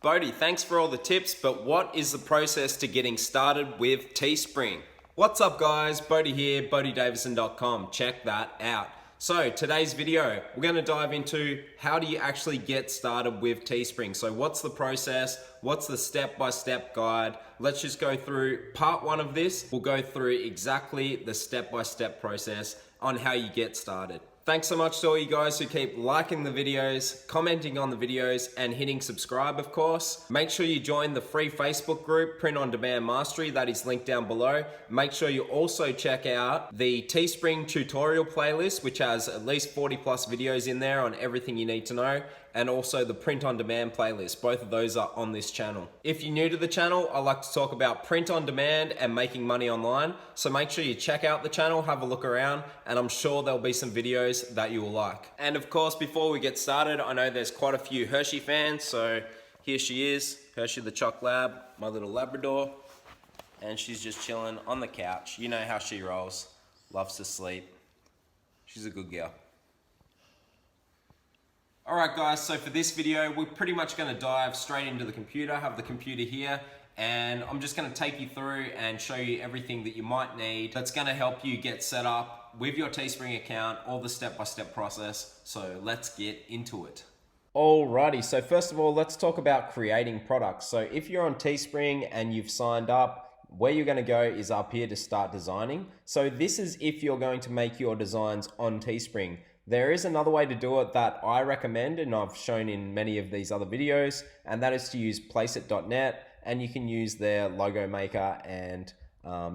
Bodhi, thanks for all the tips, but what is the process to getting started with Teespring? What's up guys, Bodhi here, bodhidavison.com, check that out. So today's video, we're going to dive into how do you actually get started with Teespring. So what's the process? What's the step-by-step guide? Let's just go through part one of this. We'll go through exactly the step-by-step process on how you get started. Thanks so much to all you guys who keep liking the videos, commenting on the videos, and hitting subscribe, of course. Make sure you join the free Facebook group, Print on Demand Mastery, that is linked down below. Make sure you also check out the Teespring tutorial playlist, which has at least 40 plus videos in there on everything you need to know, and also the Print on Demand playlist. Both of those are on this channel. If you're new to the channel, I like to talk about print on demand and making money online. So make sure you check out the channel, have a look around, and I'm sure there'll be some videos that you will like. And of course, before we get started, I know there's quite a few Hershey fans. So here she is, Hershey the Choc Lab, my little Labrador. And she's just chilling on the couch. You know how she rolls, loves to sleep. She's a good girl. Alright guys, so for this video, we're pretty much going to dive straight into the computer. I have the computer here, and I'm just going to take you through and show you everything that you might need that's going to help you get set up with your Teespring account, all the step-by-step process. So let's get into it. Alrighty, so first of all, let's talk about creating products. So if you're on Teespring and you've signed up, where you're going to go is up here to start designing. So this is if you're going to make your designs on Teespring. There is another way to do it that I recommend, and I've shown in many of these other videos, and that is to use placeit.net, and you can use their logo maker and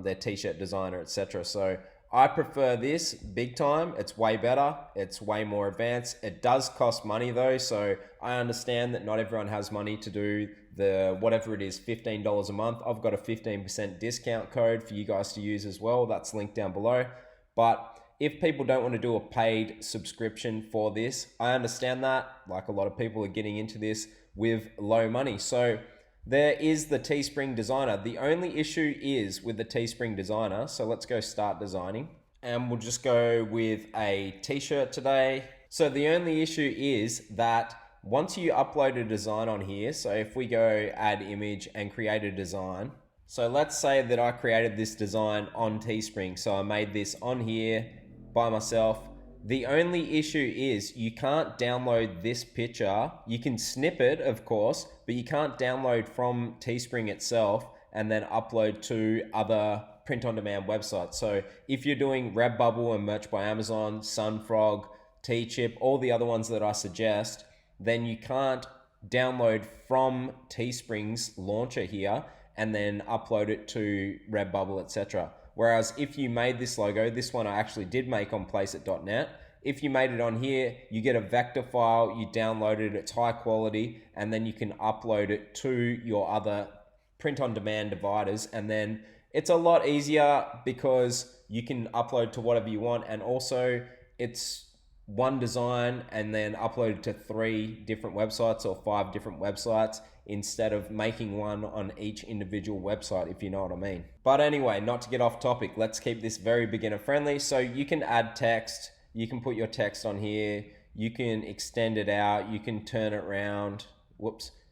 their t-shirt designer, etc. So I prefer this big time. It's way better. It's way more advanced. It does cost money though, so I understand that not everyone has money to do the whatever it is, $15 a month. I've got a 15% discount code for you guys to use as well. That's linked down below. But if people don't want to do a paid subscription for this, I understand that. Like a lot of people are getting into this with low money. So there is the Teespring designer. The only issue is with the Teespring designer. So let's go start designing, and we'll just go with a t-shirt today. So the only issue is that once you upload a design on here, so if we go add image and create a design, so let's say that I created this design on Teespring. So I made this on here by myself. The only issue is you can't download this picture. You can snip it, of course, but you can't download from Teespring itself and then upload to other print-on-demand websites. So if you're doing Redbubble and Merch by Amazon, Sunfrog, Teechip, all the other ones that I suggest, then you can't download from Teespring's launcher here and then upload it to Redbubble, etc. Whereas if you made this logo, this one I actually did make on placeit.net. If you made it on here, you get a vector file, you download it, it's high quality, and then you can upload it to your other print-on-demand dividers. And then it's a lot easier because you can upload to whatever you want, and also it's one design and then upload it to 3 different websites or 5 different websites instead of making one on each individual website, if you know what I mean. But anyway, not to get off topic, let's keep this very beginner friendly. So you can add text, you can put your text on here, you can extend it out, you can turn it around,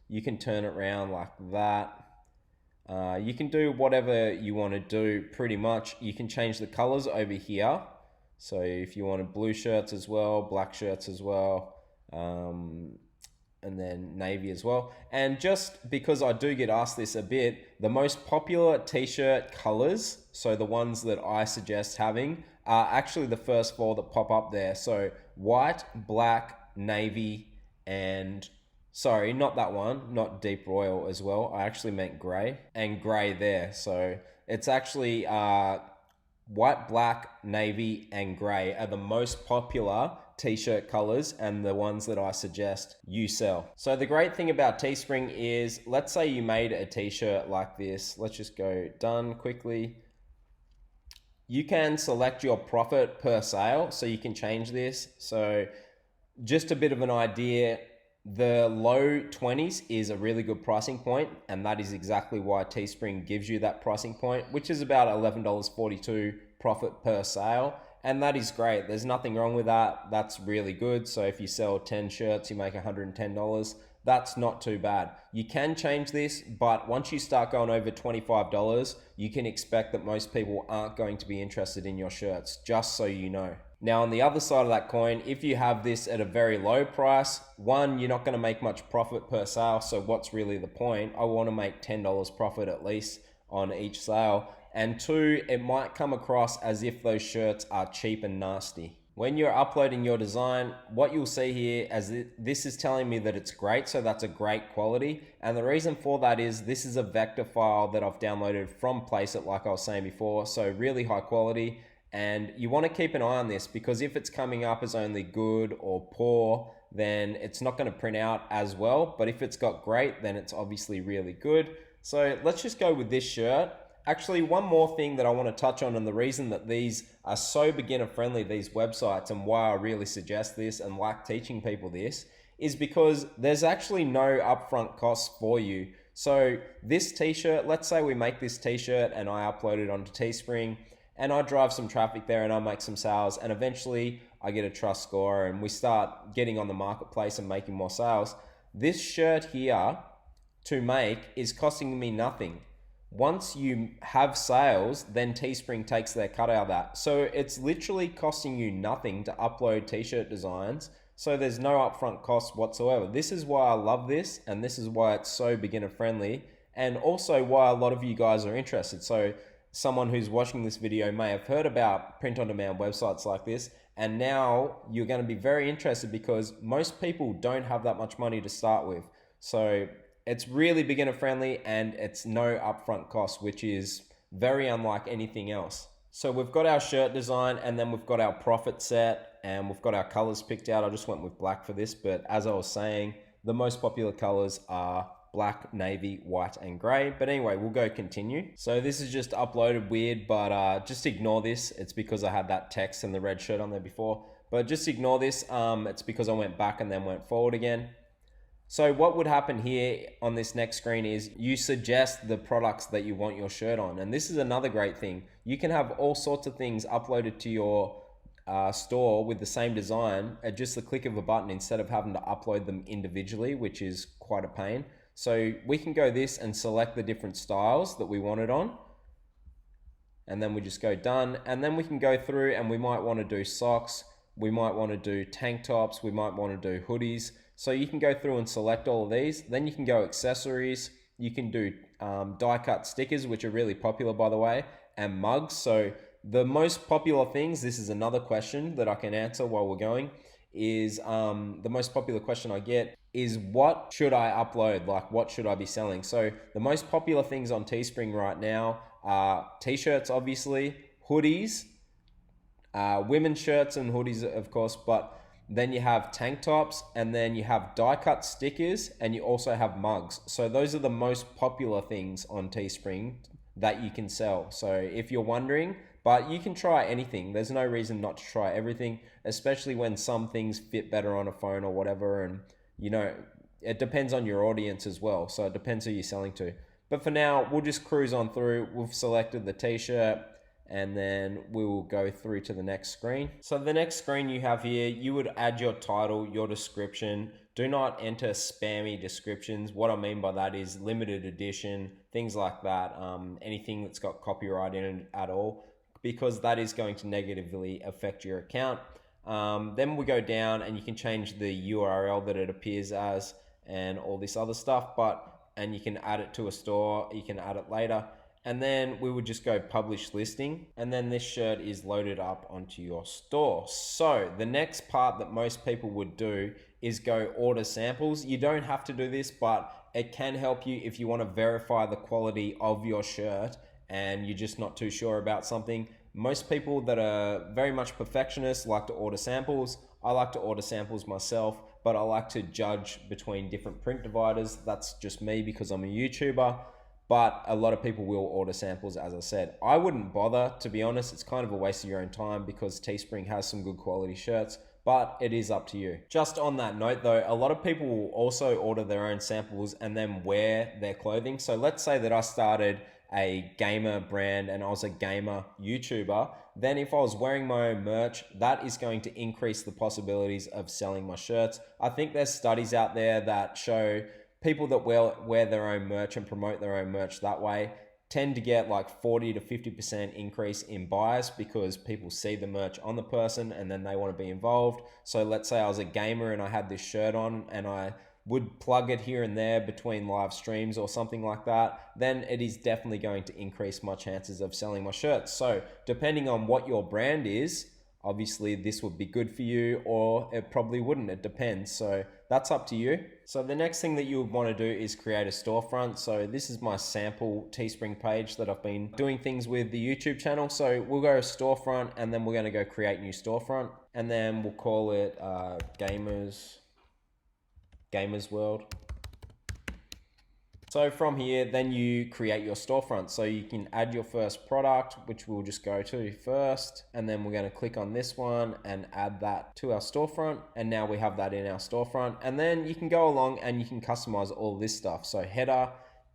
you can turn it around like that. You can do whatever you want to do pretty much. You can change the colors over here. So if you wanted blue shirts as well, black shirts as well, and then navy as well. And just because I do get asked this a bit, the most popular t-shirt colors, so the ones that I suggest having, are actually the first 4 that pop up there. So white, black, navy, and sorry, not that one, not deep royal as well. I actually meant gray, and gray there. So it's actually white, black, navy, and gray are the most popular t-shirt colors and the ones that I suggest you sell. So the great thing about Teespring is, let's say you made a t-shirt like this. Let's just go done quickly. You can select your profit per sale, so you can change this. So just a bit of an idea, the low 20s is a really good pricing point, and that is exactly why Teespring gives you that pricing point, which is about $11.42 profit per sale. And that is great. There's nothing wrong with that. That's really good. So if you sell 10 shirts, you make $110. that's not too bad. You can change this, but once you start going over $25, you can expect that most people aren't going to be interested in your shirts, just so you know. Now, on the other side of that coin, if you have this at a very low price, one, you're not going to make much profit per sale. So what's really the point? I want to make $10 profit at least on each sale. And two, it might come across as if those shirts are cheap and nasty. When you're uploading your design, what you'll see here as this is telling me that it's great, so that's a great quality. And the reason for that is this is a vector file that I've downloaded from Placeit, like I was saying before, so really high quality. And you want to keep an eye on this, because if it's coming up as only good or poor, then it's not going to print out as well. But if it's got great, then it's obviously really good. So let's just go with this shirt. Actually, one more thing that I want to touch on, and the reason that these are so beginner friendly, these websites, and why I really suggest this and like teaching people this, is because there's actually no upfront costs for you. So this t-shirt, let's say we make this t-shirt and I upload it onto Teespring, and I drive some traffic there and I make some sales, and eventually I get a trust score and we start getting on the marketplace and making more sales. This shirt here to make is costing me nothing. Once you have sales, then Teespring takes their cut out of that. So it's literally costing you nothing to upload t-shirt designs. So there's no upfront cost whatsoever. This is why I love this, and this is why it's so beginner friendly, and also why a lot of you guys are interested. So someone who's watching this video may have heard about print-on-demand websites like this, and now you're going to be very interested because most people don't have that much money to start with. So it's really beginner friendly and it's no upfront cost, which is very unlike anything else. So we've got our shirt design, and then we've got our profit set, and we've got our colors picked out. I just went with black for this, but as I was saying, the most popular colors are black, navy, white, and gray. But anyway, we'll go continue. So this is just uploaded weird, but just ignore this. It's because I had that text and the red shirt on there before, but just ignore this. It's because I went back and then went forward again. So what would happen here on this next screen is you suggest the products that you want your shirt on. And this is another great thing. You can have all sorts of things uploaded to your store with the same design at just the click of a button, instead of having to upload them individually, which is quite a pain. So we can go this and select the different styles that we want it on. And then we just go done. And then we can go through and we might want to do socks. We might want to do tank tops. We might want to do hoodies. So you can go through and select all of these. Then you can go accessories. You can do die cut stickers, which are really popular, by the way, and mugs. So the most popular things, this is another question that I can answer while we're going, is the most popular question I get is, what should I upload? Like, what should I be selling? So the most popular things on Teespring right now are t-shirts, obviously, hoodies, women's shirts and hoodies, of course, but then you have tank tops, and then you have die cut stickers, and you also have mugs. So those are the most popular things on Teespring that you can sell. So if you're wondering, but you can try anything. There's no reason not to try everything, especially when some things fit better on a phone or whatever. And you know, it depends on your audience as well. So it depends who you're selling to. But for now, we'll just cruise on through. We've selected the t-shirt, and then we will go through to the next screen. So the next screen you have here, you would add your title, your description. Do not enter spammy descriptions. What I mean by that is limited edition, things like that. Anything that's got copyright in it at all, because that is going to negatively affect your account. Then we go down and you can change the URL that it appears as and all this other stuff, and you can add it to a store, you can add it later. And then we would just go publish listing, and then this shirt is loaded up onto your store. So the next part that most people would do is go order samples. You don't have to do this, but it can help you if you want to verify the quality of your shirt and you're just not too sure about something. Most people that are very much perfectionists like to order samples. I like to order samples myself, but I like to judge between different print dividers. That's just me because I'm a YouTuber. But a lot of people will order samples, as I said. I wouldn't bother, to be honest. It's kind of a waste of your own time because Teespring has some good quality shirts, but it is up to you. Just on that note though, a lot of people will also order their own samples and then wear their clothing. So let's say that I started a gamer brand and I was a gamer YouTuber, then if I was wearing my own merch, that is going to increase the possibilities of selling my shirts. I think there's studies out there that show people that wear their own merch and promote their own merch that way tend to get like 40 to 50% increase in buys because people see the merch on the person and then they want to be involved. So let's say I was a gamer and I had this shirt on and I would plug it here and there between live streams or something like that, then it is definitely going to increase my chances of selling my shirts. So depending on what your brand is, obviously this would be good for you or it probably wouldn't. It depends. So that's up to you. So the next thing that you would want to do is create a storefront. So this is my sample Teespring page that I've been doing things with the YouTube channel. So we'll go storefront and then we're going to go create new storefront and then we'll call it Gamers World. So from here, then you create your storefront. So you can add your first product, which we'll just go to first. And then we're going to click on this one and add that to our storefront. And now we have that in our storefront. And then you can go along and you can customize all this stuff. So header,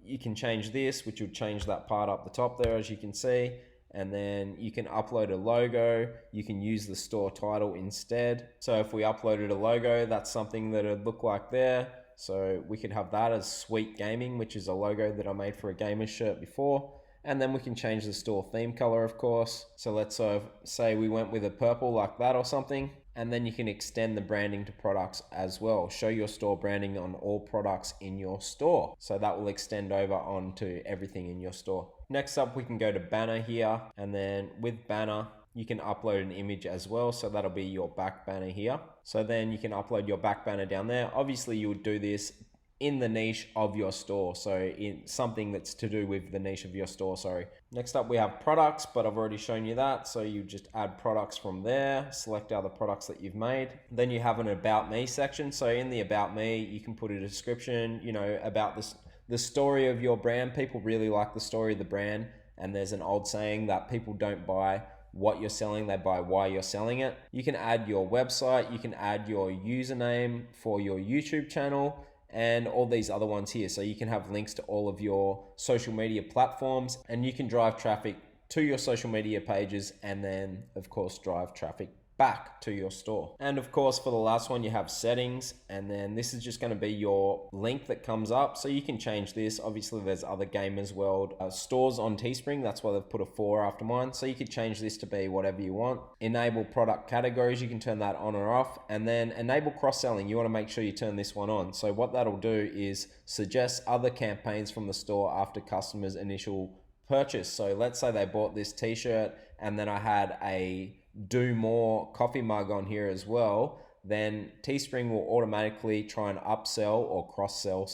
you can change this, which will change that part up the top there, as you can see. And then you can upload a logo. You can use the store title instead. So if we uploaded a logo, that's something that would look like there. So we could have that as Sweet Gaming, which is a logo that I made for a gamer shirt before. And then we can change the store theme color, of course. So let's say we went with a purple like that or something. And then you can extend the branding to products as well. Show your store branding on all products in your store. So that will extend over onto everything in your store. Next up, we can go to banner here. And then with banner, you can upload an image as well. So that'll be your back banner here. So then you can upload your back banner down there. Obviously you would do this in the niche of your store. So in something that's to do with the niche of your store, sorry. Next up we have products, but I've already shown you that. So you just add products from there, select other products that you've made. Then you have an about me section. So in the about me, you can put a description, about the story of your brand. People really like the story of the brand. And there's an old saying that people don't buy what you're selling, they buy why you're selling it. You can add your website, you can add your username for your YouTube channel and all these other ones here. So you can have links to all of your social media platforms and you can drive traffic to your social media pages and then of course drive traffic back to your store. And of course for the last one you have settings, and then this is just going to be your link that comes up. So you can change this. Obviously there's other Gamers World stores on Teespring, that's why they've put a 4 after mine. So you could change this to be whatever you want. Enable product categories, you can turn that on or off. And then enable cross-selling, you want to make sure you turn this one on. So what that'll do is suggest other campaigns from the store after customers' initial purchase. So let's say they bought this t-shirt and then I had a do more coffee mug on here as well, then Teespring will automatically try and upsell or cross-sell,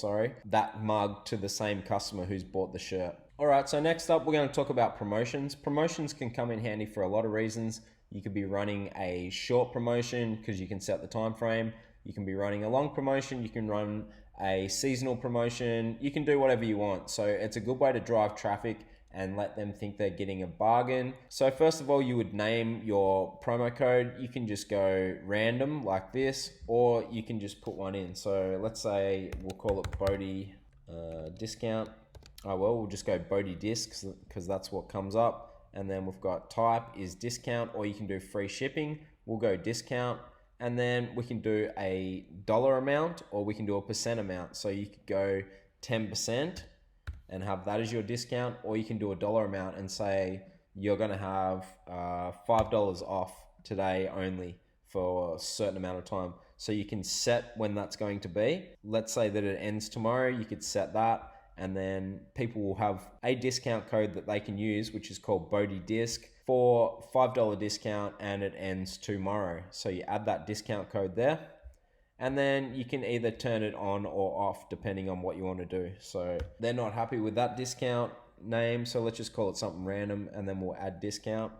that mug to the same customer who's bought the shirt. All right, so next up, we're going to talk about promotions. Promotions can come in handy for a lot of reasons. You could be running a short promotion because you can set the time frame. You can be running a long promotion. You can run a seasonal promotion. You can do whatever you want. So it's a good way to drive traffic and let them think they're getting a bargain. So first of all, you would name your promo code. You can just go random like this, or you can just put one in. So let's say we'll call it Bodhi discount. Oh well, we'll just go Bodhi disc because that's what comes up. And then we've got type is discount, or you can do free shipping. We'll go discount. And then we can do a dollar amount, or we can do a percent amount. So you could go 10% and have that as your discount, or you can do a dollar amount and say you're going to have $5 off today only for a certain amount of time. So you can set when that's going to be. Let's say that it ends tomorrow, you could set that, and then people will have a discount code that they can use, which is called Bodhi Disc, for $5 discount, and it ends tomorrow. So you add that discount code there. And then you can either turn it on or off depending on what you want to do. So they're not happy with that discount name, so let's just call it something random, and then we'll add discount.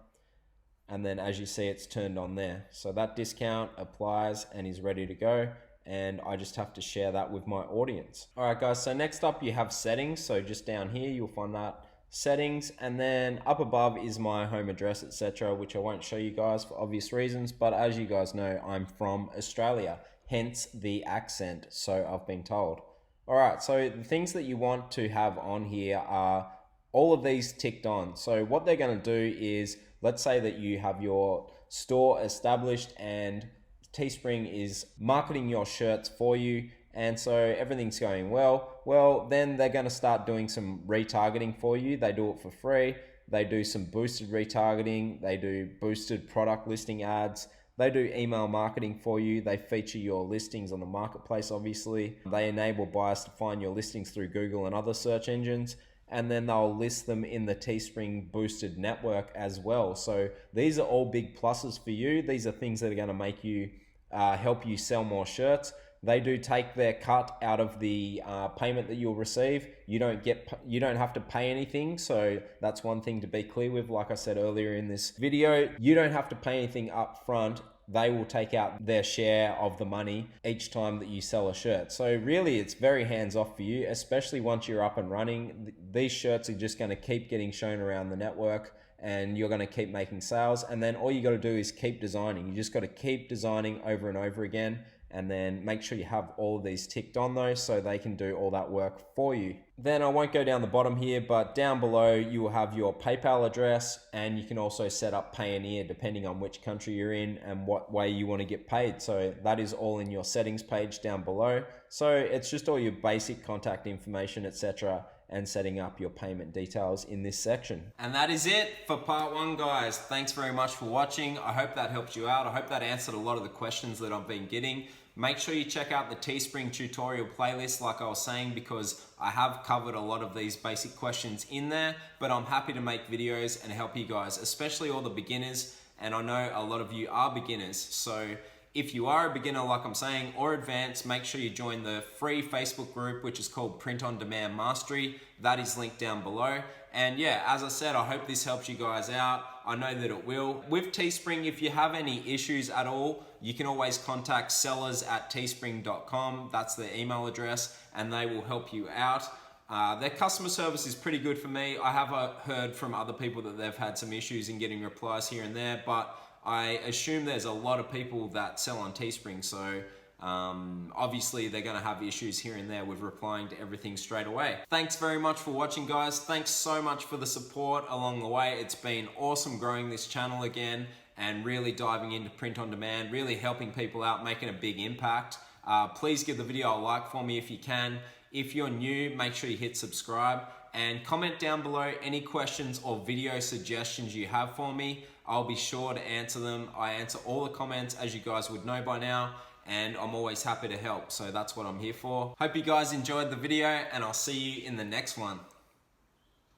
And then as you see, it's turned on there. So that discount applies and is ready to go. And I just have to share that with my audience. All right, guys, so next up you have settings. So just down here, you'll find that settings, and then up above is my home address, etc., which I won't show you guys for obvious reasons. But as you guys know, I'm from Australia. Hence the accent, so I've been told. All right, so the things that you want to have on here are all of these ticked on. So what they're going to do is, let's say that you have your store established and Teespring is marketing your shirts for you, and so everything's going well, then they're going to start doing some retargeting for you. They do it for free. They do some boosted retargeting. They do boosted product listing ads. They do email marketing for you. They feature your listings on the marketplace, obviously. They enable buyers to find your listings through Google and other search engines. And then they'll list them in the Teespring boosted network as well. So these are all big pluses for you. These are things that are going to make you help you sell more shirts. They do take their cut out of the payment that you'll receive. You don't have to pay anything. So that's one thing to be clear with. Like I said earlier in this video, you don't have to pay anything up front. They will take out their share of the money each time that you sell a shirt. So really, it's very hands-off for you, especially once you're up and running. These shirts are just going to keep getting shown around the network, and you're going to keep making sales. And then all you got to do is keep designing. You just got to keep designing over and over again, and then make sure you have all of these ticked on though, so they can do all that work for you. Then I won't go down the bottom here, but down below you will have your PayPal address, and you can also set up Payoneer depending on which country you're in and what way you want to get paid. So that is all in your settings page down below. So it's just all your basic contact information, etc., and setting up your payment details in this section. And that is it for part 1, guys. Thanks very much for watching. I hope that helped you out. I hope that answered a lot of the questions that I've been getting. Make sure you check out the Teespring tutorial playlist, like I was saying, because I have covered a lot of these basic questions in there, but I'm happy to make videos and help you guys, especially all the beginners. And I know a lot of you are beginners. So if you are a beginner, like I'm saying, or advanced, make sure you join the free Facebook group, which is called Print on Demand Mastery. That is linked down below. And yeah, as I said, I hope this helps you guys out. I know that it will. With Teespring, if you have any issues at all, you can always contact sellers@teespring.com. That's their email address, and they will help you out. Their customer service is pretty good for me. I have heard from other people that they've had some issues in getting replies here and there, but I assume there's a lot of people that sell on Teespring, so obviously they're going to have issues here and there with replying to everything straight away. Thanks very much for watching, guys. Thanks so much for the support along the way. It's been awesome growing this channel again and really diving into print on demand, really helping people out, making a big impact. Please give the video a like for me if you can. If you're new, make sure you hit subscribe and comment down below any questions or video suggestions you have for me. I'll be sure to answer them. I answer all the comments, as you guys would know by now, and I'm always happy to help. So that's what I'm here for. Hope you guys enjoyed the video, and I'll see you in the next one.